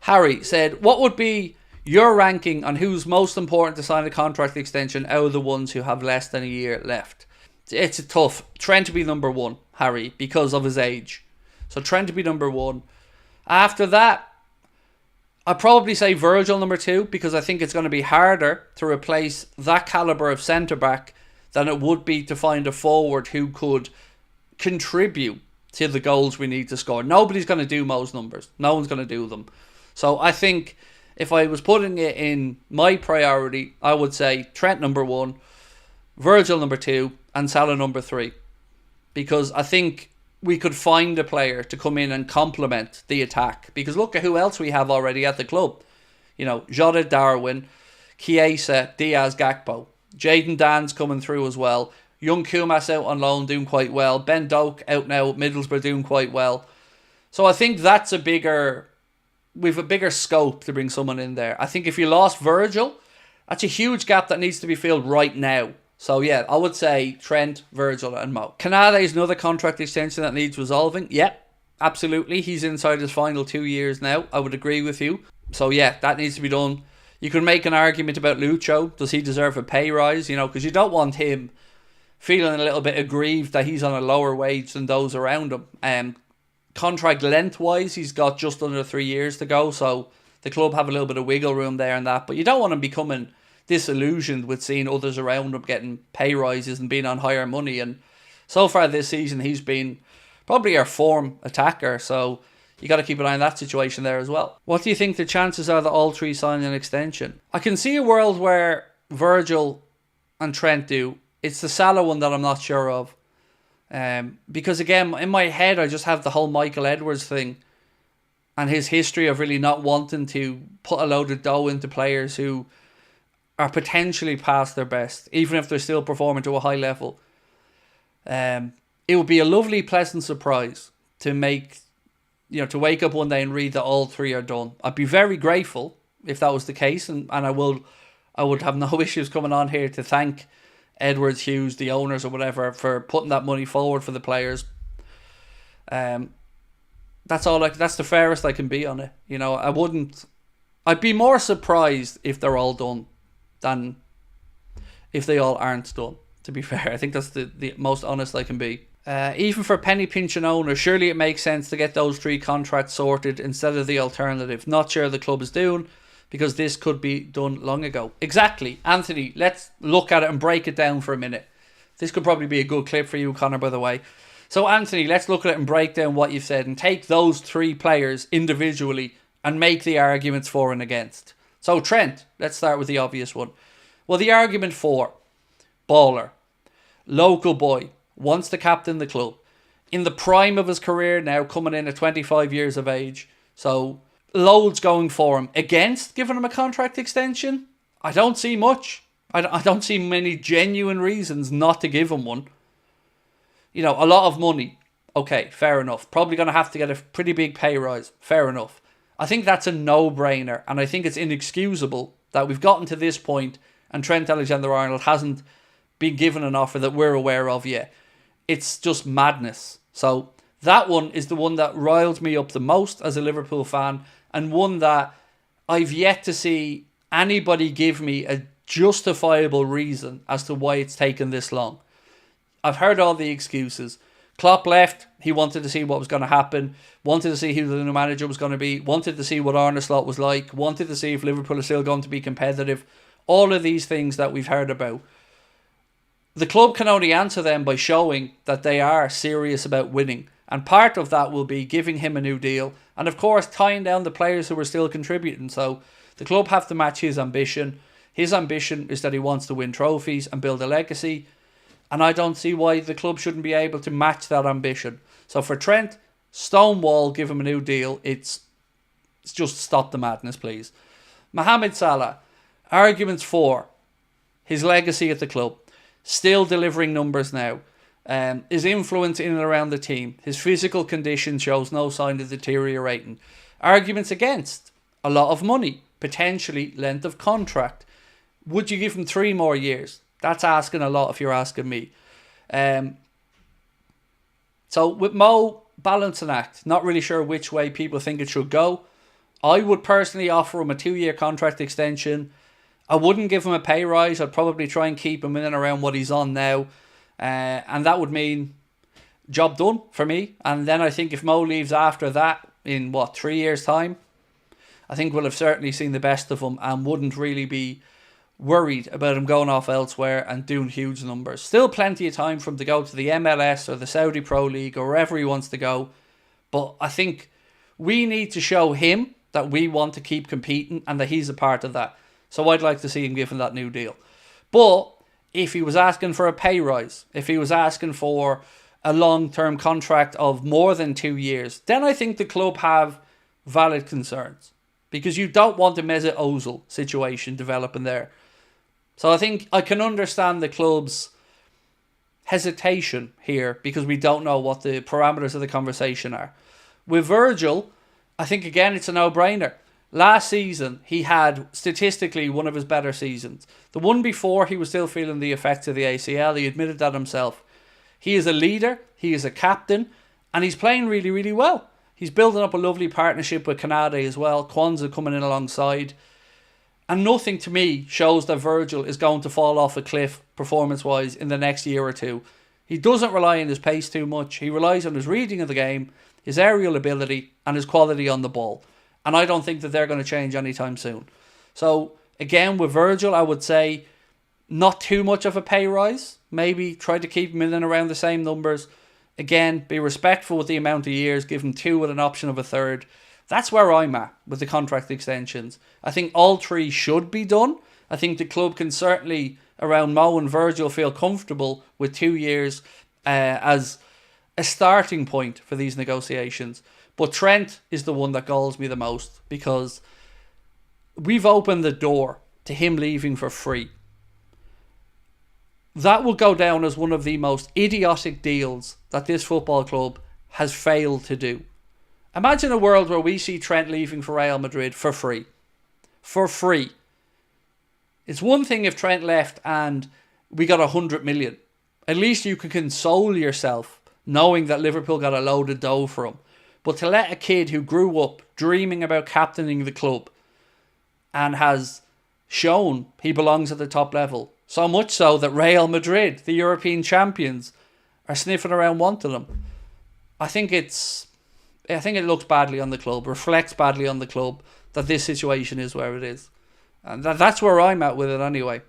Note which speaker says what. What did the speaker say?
Speaker 1: Harry said, what would be your ranking on who's most important to sign a contract extension out of the ones who have less than a year left? It's a tough. Trent to be number one, Harry, because of his age. So Trent to be number one. After that, I'd probably say Virgil number two, because I think it's going to be harder to replace that calibre of centre-back than it would be to find a forward who could contribute to the goals we need to score. Nobody's going to do Mo's numbers. No one's going to do them. So I think if I was putting it in my priority, I would say Trent number one, Virgil number two, and Salah number three. Because I think we could find a player to come in and complement the attack. Because look at who else we have already at the club. You know, Jota, Darwin, Chiesa, Diaz, Gakpo. Jayden Dan's coming through as well. Young Kumas out on loan, doing quite well. Ben Doak out now at Middlesbrough, doing quite well. So I think that's we've a bigger scope to bring someone in there. I think if you lost Virgil, that's a huge gap that needs to be filled right now. So yeah, I would say Trent, Virgil and Mo. Canada is another contract extension that needs resolving. Yep, absolutely. He's inside his final 2 years now. I would agree with you. So yeah, that needs to be done. You can make an argument about Lucho. Does he deserve a pay rise? You know, because you don't want him feeling a little bit aggrieved that he's on a lower wage than those around him. Contract length-wise, he's got just under 3 years to go. So the club have a little bit of wiggle room there and that. But you don't want him becoming disillusioned with seeing others around him getting pay rises and being on higher money. And so far this season, he's been probably our form attacker. So you got to keep an eye on that situation there as well. What do you think the chances are that all three sign an extension? I can see a world where Virgil and Trent do. It's the Salah one that I'm not sure of. Because again, in my head, I just have the whole Michael Edwards thing and his history of really not wanting to put a load of dough into players who are potentially past their best, even if they're still performing to a high level. It would be a lovely, pleasant surprise to wake up one day and read that all three are done. I'd be very grateful if that was the case, and I would have no issues coming on here to thank Edwards, Hughes, the owners or whatever, for putting that money forward for the players. That's the fairest I can be on it. You know, I'd be more surprised if they're all done than if they all aren't done, to be fair. I think that's the most honest I can be. Even for penny pinching owners, surely it makes sense to get those three contracts sorted instead of the alternative. Not sure the club is doing, because this could be done long ago. Exactly. Anthony, let's look at it and break it down for a minute. This could probably be a good clip for you, Connor, by the way. So Anthony, let's look at it and break down what you've said and take those three players individually and make the arguments for and against. So Trent, let's start with the obvious one. Well, the argument for: baller, local boy, wants to captain the club, in the prime of his career now, coming in at 25 years of age. So loads going for him. Against giving him a contract extension, I don't see much. I don't see many genuine reasons not to give him one. You know, a lot of money. Okay, fair enough. Probably going to have to get a pretty big pay rise. Fair enough. I think that's a no-brainer, and I think it's inexcusable that we've gotten to this point and Trent Alexander-Arnold hasn't been given an offer that we're aware of yet. It's just madness. So that one is the one that riles me up the most as a Liverpool fan, and one that I've yet to see anybody give me a justifiable reason as to why it's taken this long. I've heard all the excuses. Klopp left, he wanted to see what was going to happen, wanted to see who the new manager was going to be, wanted to see what Arne Slot was like, wanted to see if Liverpool are still going to be competitive. All of these things that we've heard about. The club can only answer them by showing that they are serious about winning. And part of that will be giving him a new deal. And of course, tying down the players who are still contributing. So the club have to match his ambition. His ambition is that he wants to win trophies and build a legacy. And I don't see why the club shouldn't be able to match that ambition. So for Trent, stonewall, give him a new deal. It's just stop the madness, please. Mohamed Salah, arguments for his legacy at the club. Still delivering numbers now. His influence in and around the team. His physical condition shows no sign of deteriorating. Arguments against: a lot of money. Potentially length of contract. Would you give him 3 more years? That's asking a lot if you're asking me. So with Mo, balance and act. Not really sure which way people think it should go. I would personally offer him a 2-year contract extension. I wouldn't give him a pay rise. I'd probably try and keep him in and around what he's on now. And that would mean job done for me. And then I think if Mo leaves after that in 3 years' time, I think we'll have certainly seen the best of him and wouldn't really be worried about him going off elsewhere and doing huge numbers. Still plenty of time for him to go to the MLS or the Saudi Pro League or wherever he wants to go. But I think we need to show him that we want to keep competing and that he's a part of that. So I'd like to see him given that new deal. But if he was asking for a pay rise, if he was asking for a long-term contract of more than 2 years, then I think the club have valid concerns. Because you don't want the Mesut Ozil situation developing there. So I think I can understand the club's hesitation here because we don't know what the parameters of the conversation are. With Virgil, I think again it's a no-brainer. Last season, he had statistically one of his better seasons. The one before, he was still feeling the effects of the ACL. He admitted that himself. He is a leader, he is a captain, and he's playing really, really well. He's building up a lovely partnership with Canade as well. Kwanzaa coming in alongside. And nothing to me shows that Virgil is going to fall off a cliff performance-wise in the next year or two. He doesn't rely on his pace too much. He relies on his reading of the game, his aerial ability, and his quality on the ball. And I don't think that they're going to change anytime soon. So, again, with Virgil, I would say not too much of a pay rise. Maybe try to keep him in and around the same numbers. Again, be respectful with the amount of years. Give him 2 with an option of a 3rd. That's where I'm at with the contract extensions. I think all 3 should be done. I think the club can certainly, around Mo and Virgil, feel comfortable with 2 years as a starting point for these negotiations. But Trent is the one that galls me the most because we've opened the door to him leaving for free. That will go down as one of the most idiotic deals that this football club has failed to do. Imagine a world where we see Trent leaving for Real Madrid for free. For free. It's one thing if Trent left and we got 100 million. At least you can console yourself knowing that Liverpool got a load of dough for him. But to let a kid who grew up dreaming about captaining the club and has shown he belongs at the top level, so much so that Real Madrid, the European champions, are sniffing around wanting him. I think it looks badly on the club, reflects badly on the club that this situation is where it is. And that's where I'm at with it anyway.